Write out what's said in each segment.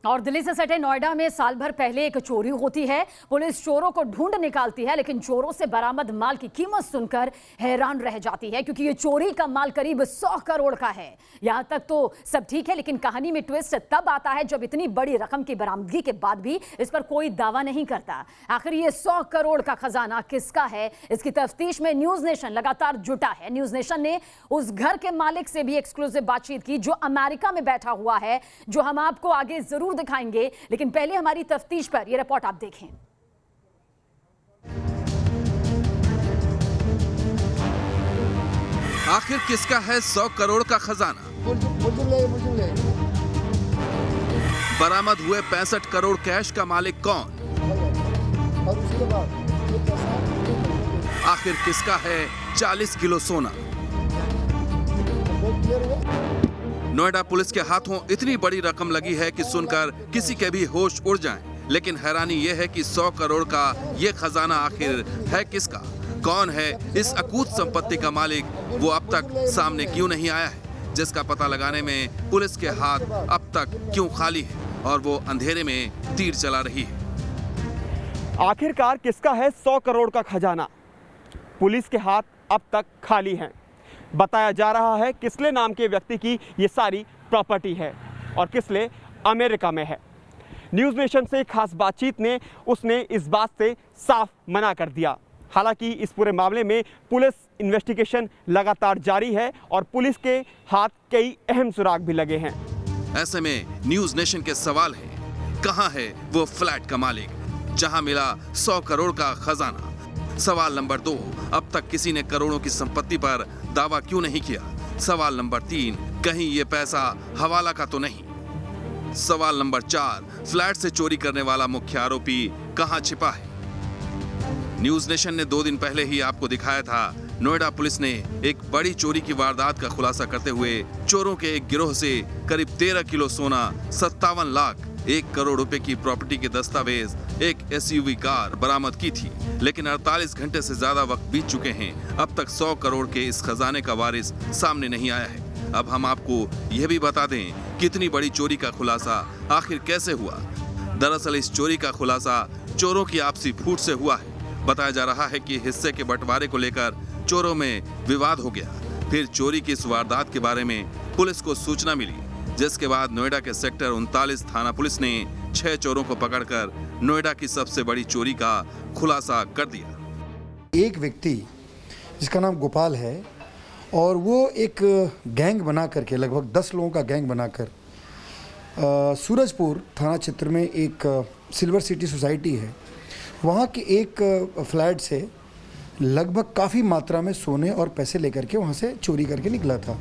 और दिल्ली से सटे नोएडा में साल भर पहले एक चोरी होती है। पुलिस चोरों को ढूंढ निकालती है, लेकिन चोरों से बरामद माल की कीमत सुनकर हैरान रह जाती है, क्योंकि ये चोरी का माल करीब 100 करोड़ का है। यहां तक तो सब ठीक है, लेकिन कहानी में ट्विस्ट तब आता है जब इतनी बड़ी रकम की बरामदगी के बाद भी इस पर कोई दावा नहीं करता। आखिर ये 100 करोड़ का खजाना किसका है, इसकी तफ्तीश में न्यूज नेशन लगातार जुटा है। न्यूज नेशन ने उस घर के मालिक से भी एक्सक्लूसिव बातचीत की जो अमेरिका में बैठा हुआ है, जो हम आपको आगे जरूर दिखाएंगे, लेकिन पहले हमारी तफ्तीश पर यह रिपोर्ट आप देखें। आखिर किसका है 100 करोड़ का खजाना? बरामद हुए 65 करोड़ कैश का मालिक कौन? आखिर किसका है 40 किलो सोना? नोएडा पुलिस के हाथों इतनी बड़ी रकम लगी है कि सुनकर किसी के भी होश उड़ जाएं। लेकिन हैरानी यह है कि 100 करोड़ का यह खजाना आखिर है किसका? कौन है इस अकूत संपत्ति का मालिक? वो अब तक सामने क्यों नहीं आया है, जिसका पता लगाने में पुलिस के हाथ अब तक क्यों खाली है और वो अंधेरे में तीर चला रही है? आखिरकार किसका है 100 करोड़ का खजाना? पुलिस के हाथ अब तक खाली हैं। बताया जा रहा है किसले नाम के व्यक्ति की ये सारी प्रॉपर्टी है और किसले अमेरिका में है। न्यूज़ नेशन से खास बातचीत ने उसने इस बात से साफ मना कर दिया। हालांकि इस पूरे मामले में पुलिस इन्वेस्टिगेशन लगातार जारी है और पुलिस के हाथ कई अहम सुराग भी लगे हैं। ऐसे में न्यूज़ नेशन के सवाल है, कहां है वो फ्लैट का मालिक जहां मिला 100 करोड़ का खजाना? सवाल नंबर 2, अब तक किसी ने करोड़ों की संपत्ति पर दावा क्यों नहीं किया? सवाल नंबर 3, कहीं ये पैसा हवाला का तो नहीं? सवाल नंबर 4, फ्लैट से चोरी करने वाला मुख्य आरोपी कहां छिपा है? न्यूज़ नेशन ने 2 दिन पहले ही आपको दिखाया था, नोएडा पुलिस ने एक बड़ी चोरी की वारदात का खुलासा करते हुए चोरों के एक गिरोह से करीब 13 किलो सोना, 57 लाख, 1 करोड़ रुपए की प्रॉपर्टी के दस्तावेज, एक SUV कार बरामद की थी। लेकिन 48 घंटे से ज्यादा वक्त बीत चुके हैं, अब तक 100 करोड़ के इस खजाने का वारिस सामने नहीं आया है। अब हम आपको यह भी बता दें कितनी बड़ी चोरी का खुलासा आखिर कैसे हुआ। दरअसल इस चोरी का खुलासा चोरों की आपसी फूट से हुआ है। बताया जा रहा है कि हिस्से के बंटवारे को लेकर चोरों में विवाद हो गया। फिर चोरी की इस वारदात के बारे में पुलिस को सूचना मिली, जिसके बाद नोएडा के सेक्टर 39 थाना पुलिस ने 6 चोरों को पकड़कर नोएडा की सबसे बड़ी चोरी का खुलासा कर दिया। एक व्यक्ति जिसका नाम गोपाल है और वो एक गैंग बना करके, लगभग 10 लोगों का गैंग बनाकर सूरजपुर थाना क्षेत्र में एक सिल्वर सिटी सोसाइटी है, वहाँ के एक फ्लैट से लगभग काफ़ी मात्रा में सोने और पैसे लेकर के वहाँ से चोरी करके निकला था।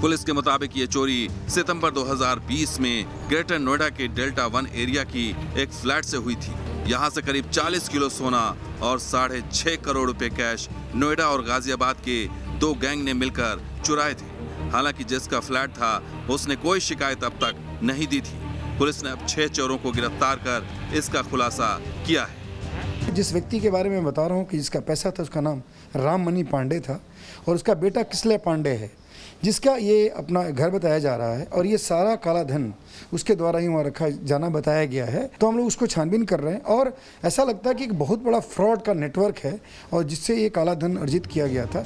पुलिस के मुताबिक ये चोरी सितंबर 2020 में ग्रेटर नोएडा के डेल्टा 1 एरिया की एक फ्लैट से हुई थी। यहाँ से करीब 40 किलो सोना और 6.5 करोड़ रुपए कैश नोएडा और गाजियाबाद के 2 गैंग ने मिलकर चुराए थे। हालांकि जिसका फ्लैट था उसने कोई शिकायत अब तक नहीं दी थी। पुलिस ने अब 6 चोरों को गिरफ्तार कर इसका खुलासा किया है। जिस व्यक्ति के बारे में बता रहा हूँ कि जिसका पैसा था, उसका नाम राममणि पांडे था और उसका बेटा किसले पांडे है, जिसका ये अपना घर बताया जा रहा है और ये सारा काला धन उसके द्वारा ही वहाँ रखा जाना बताया गया है। तो हम लोग उसको छानबीन कर रहे हैं और ऐसा लगता है कि एक बहुत बड़ा फ्रॉड का नेटवर्क है और जिससे ये काला धन अर्जित किया गया था।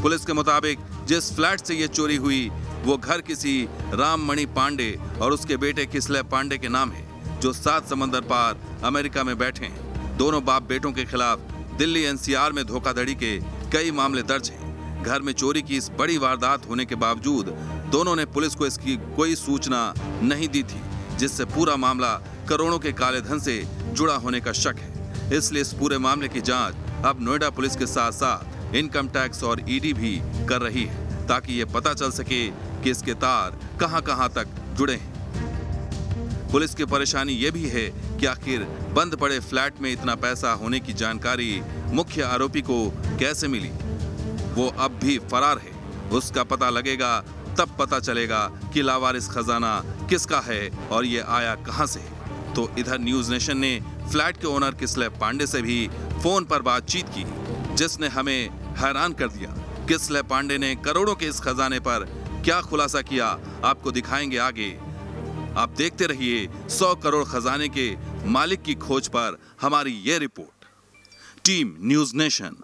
पुलिस के मुताबिक जिस फ्लैट से ये चोरी हुई वो घर किसी राममणि पांडे और उसके बेटे किसले पांडे के नाम है, जो 7 समंदर पार अमेरिका में बैठे हैं। दोनों बाप बेटों के खिलाफ दिल्ली NCR में धोखाधड़ी के कई मामले दर्ज हैं। घर में चोरी की इस बड़ी वारदात होने के बावजूद दोनों ने पुलिस को इसकी कोई सूचना नहीं दी थी, जिससे पूरा मामला करोड़ों के काले धन से जुड़ा होने का शक है। इसलिए इस पूरे मामले की जांच अब नोएडा पुलिस के साथ साथ इनकम टैक्स और ED भी कर रही है, ताकि ये पता चल सके कि इसके तार कहां-कहां तक जुड़े हैं। पुलिस की परेशानी ये भी है कि आखिर बंद पड़े फ्लैट में इतना पैसा होने की जानकारी मुख्य आरोपी को कैसे मिली? वो अब भी फरार है। उसका पता लगेगा तब पता चलेगा कि लावारिस खजाना किसका है और ये आया कहां से। तो इधर न्यूज़ नेशन ने फ्लैट के ओनर किसले पांडे से भी फोन पर बातचीत की, जिसने हमें हैरान कर दिया। किसले पांडे ने करोड़ों के इस खजाने पर क्या खुलासा किया, आपको दिखाएंगे आगे। आप देखते रहिए 100 करोड़ खजाने के मालिक की खोज पर हमारी ये रिपोर्ट। Team news nation.